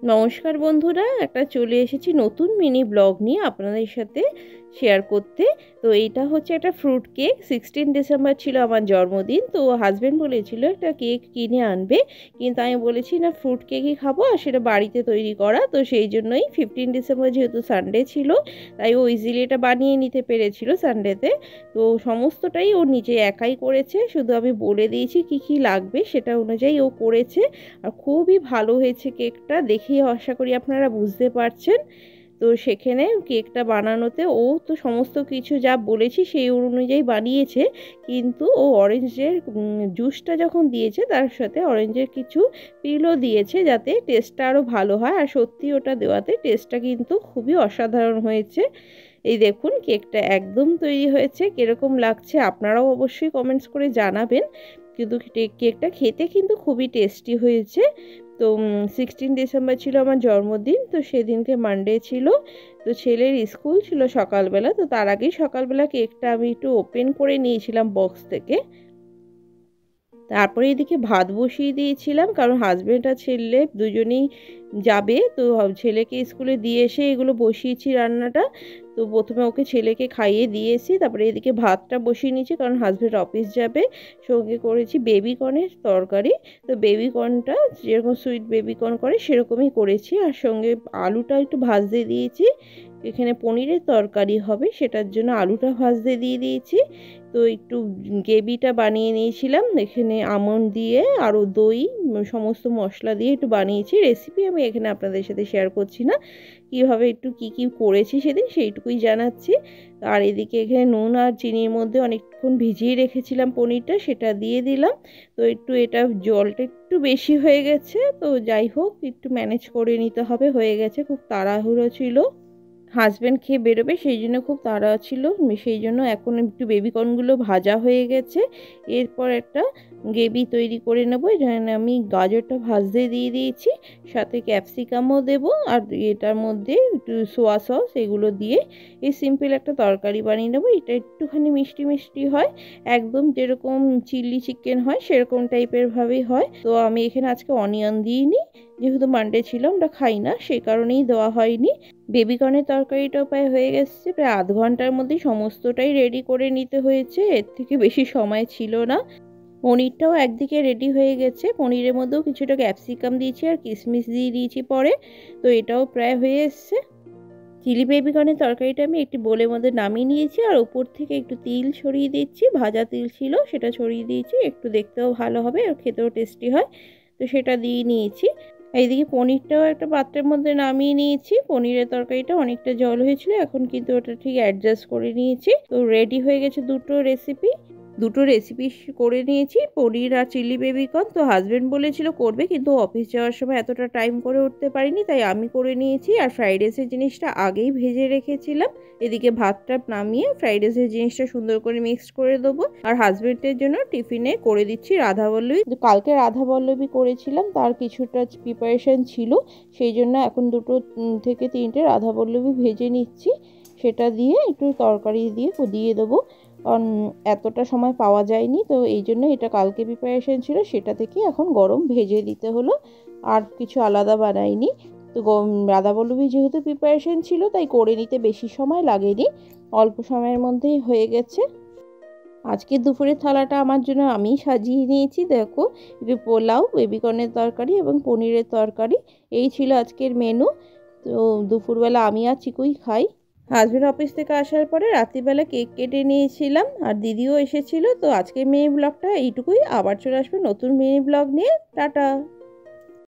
নমস্কার বন্ধুরা, একটা চলে এসেছি নতুন মিনি ব্লগ নিয়ে আপনাদের সাথে শেয়ার করতে। তো এইটা হচ্ছে একটা ফ্রুট কেক। 16 ডিসেম্বর ছিল আমার জন্মদিন। তো হাজব্যান্ড বলেছিল একটা কেক কিনে আনবে, কিন্তু আমি বলেছি না, ফ্রুট কেকই খাবো, আর সেটা বাড়িতে তৈরি করা। তো সেই জন্যই 15 ডিসেম্বর যেহেতু সানডে ছিল, তাই ও ইজিলি এটা বানিয়ে নিতে পেরেছিল সানডেতে। তো সমস্তটাই ও নিজে একাই করেছে, শুধু আমি বলে দিয়েছি কি কি লাগবে, সেটা অনুযায়ী ও করেছে। আর খুবই ভালো হয়েছে কেকটা, দেখেই আশা করি আপনারা বুঝতে পারছেন। তো সেখানে কেকটা বানানোতে ও তো সমস্ত কিছু যা বলেছি সেই অনুযায়ী বানিয়েছে, কিন্তু ও অরেঞ্জের জুসটা যখন দিয়েছে তার সাথে অরেঞ্জের কিছু পিলও দিয়েছে, যাতে টেস্টটা আরও ভালো হয়। আর সত্যি ওটা দেওয়াতে টেস্টটা কিন্তু খুবই অসাধারণ হয়েছে। এই দেখুন, কেকটা একদম তৈরি হয়েছে। কীরকম লাগছে আপনারাও অবশ্যই কমেন্টস করে জানাবেন। কিন্তু কেকটা খেতে কিন্তু খুবই টেস্টি হয়েছে। তো 16 ডিসেম্বর ছিল আমার জন্মদিন, তো সেদিনকে মানডে ছিল। তো ছেলের স্কুল ছিল সকালবেলা, তো তার আগেই সকালবেলা কেকটা আমি একটু ওপেন করে নিয়েছিলাম বক্স থেকে। তারপরে এদিকে ভাত বসিয়ে দিয়েছিলাম, কারণ হাজব্যান্ড আর ছেলে দুজনেই যাবে। তো ছেলেকে স্কুলে দিয়ে এসে এগুলো বসিয়েছি রান্নাটা। তো প্রথমে ওকে ছেলেকে খাইয়ে দিয়েছি, তারপরে এদিকে ভাতটা বসিয়ে নিয়েছি, কারণ হাজব্যান্ড অফিস যাবে। সঙ্গে করেছি বেবিকর্নের তরকারি। তো বেবিকর্নটা যেরকম সুইট বেবিকর্ন করে সেরকমই করেছি, আর সঙ্গে আলুটা একটু ভাজতে দিয়েছি। এখানে পনিরের তরকারি হবে, সেটার জন্য আলুটা ভাজতে দিয়ে দিয়েছি। তো একটু গ্রেভিটা বানিয়ে নিয়েছিলাম, এখানে আমন্ড দিয়ে আরও দই সমস্ত মশলা দিয়ে একটু বানিয়েছি। রেসিপি আমি এখানে আপনাদের সাথে শেয়ার করছি না, কীভাবে একটু কি করেছি সেদিন সেইটুকুই জানাচ্ছি। আর এদিকে এখানে নুন আর চিনির মধ্যে অনেকক্ষণ ভিজিয়ে রেখেছিলাম পনিরটা, সেটা দিয়ে দিলাম। তো একটু এটা জলটা একটু বেশি হয়ে গেছে, তো যাই হোক একটু ম্যানেজ করে নিতে হবে, হয়ে গেছে। খুব তাড়াহুড়ো ছিল, হাজব্যান্ড খেয়ে বেরোবে, সেই জন্য খুব তাড়া ছিল। সেই জন্য এখন একটু বেবিকর্নগুলো ভাজা হয়ে গেছে। এরপর একটা গ্রেভি তৈরি করে নেবো। এখানে আমি গাজরটা ভাজতে দিয়ে দিয়েছি, সাথে ক্যাপসিকামও দেবো, আর এটার মধ্যে একটু সোয়া সস এগুলো দিয়ে এই সিম্পল একটা তরকারি বানিয়ে নেবো। এটা একটুখানি মিষ্টি মিষ্টি হয়, একদম যেরকম চিলি চিকেন হয় সেরকম টাইপের ভাবেই হয়। তো আমি এখানে আজকে অনিয়ন দিইনি, যেহেতু মানডে ছিল, আমরা খাই না, সেই কারণেই দেওয়া হয়নি। বেবিকর্নের তরকারিটাও প্রায় হয়ে গেছে, প্রায় আধ ঘন্টার মধ্যেই সমস্তটাই রেডি করে নিতে হয়েছে, এর থেকে বেশি সময় ছিল না। পনিরটাও একদিকে রেডি হয়ে গেছে, পনিরের মধ্যেও কিছুটা ক্যাপসিকাম দিয়েছি আর কিশমিশ দিয়ে দিয়েছি পরে। তো এটাও প্রায় হয়ে এসছে। চিলি বেবিকর্নের তরকারিটা আমি একটি বোলের মধ্যে নামিয়ে নিয়েছি, আর উপর থেকে একটু তিল ছড়িয়ে দিচ্ছি, ভাজা তিল ছিল সেটা ছড়িয়ে দিয়েছি, একটু দেখতেও ভালো হবে আর খেতেও টেস্টি হয়। তো সেটা দিয়ে নিয়েছি। এইদিকে পনিরটাও একটা পাত্রের মধ্যে নামিয়ে নিয়েছি। পনিরের তরকারিটা অনেকটা জল হয়েছিল, এখন কিন্তু ওটা ঠিক অ্যাডজাস্ট করে নিয়েছি। তো রেডি হয়ে গেছে দুটো রেসিপি করে নিয়েছি, পনির আর চিলি বেবিকর্ন। তো হাজব্যান্ড বলেছিল করবে, কিন্তু অফিস যাওয়ার সময় এতটা টাইম করে উঠতে পারিনি, তাই আমি করে নিয়েছি। আর ফ্রাইড রাইসের জিনিসটা আগেই ভেজে রেখেছিলাম। এদিকে ভাতটা নামিয়ে ফ্রাইড রাইসের জিনিসটা সুন্দর করে মিক্স করে দেবো। আর হাজব্যান্ডের জন্য টিফিনে করে দিচ্ছি রাধাবল্লভী। কালকে রাধাবল্লভী করেছিলাম, তার কিছুটা প্রিপারেশন ছিল, সেই জন্য এখন 2 থেকে 3টে রাধাবল্লভী ভেজে নিচ্ছি। সেটা দিয়ে একটু তরকারি দিয়ে দেবো, কারণ এতটা সময় পাওয়া যায়নি। তো এই জন্য এটা কালকে প্রিপারেশন ছিল, সেটা থেকে এখন গরম ভেজে দিতে হলো, আর কিছু আলাদা বানাইনি। তো রাধাবল্লভী যেহেতু প্রিপারেশন ছিল, তাই করে নিতে বেশি সময় লাগেনি, অল্প সময়ের মধ্যেই হয়ে গেছে। আজকে দুপুরের থালাটা আমার জন্য আমি সাজিয়ে নিয়েছি। দেখো, একটু পোলাও, বেবিকর্নের তরকারি এবং পনিরের তরকারি, এই ছিল আজকের মেনু। তো দুপুরবেলা আমি আর চিকুই খাই। হাজব্যান্ড অফিস থেকে আসার পরে রাত্রিবেলা কেক কেটে নিয়েছিলাম, আর দিদিও এসেছিল। তো আজকের মিনি ব্লগটা এইটুকুই, আবার চলে আসবে নতুন মিনি ব্লগ নিয়ে। টাটা।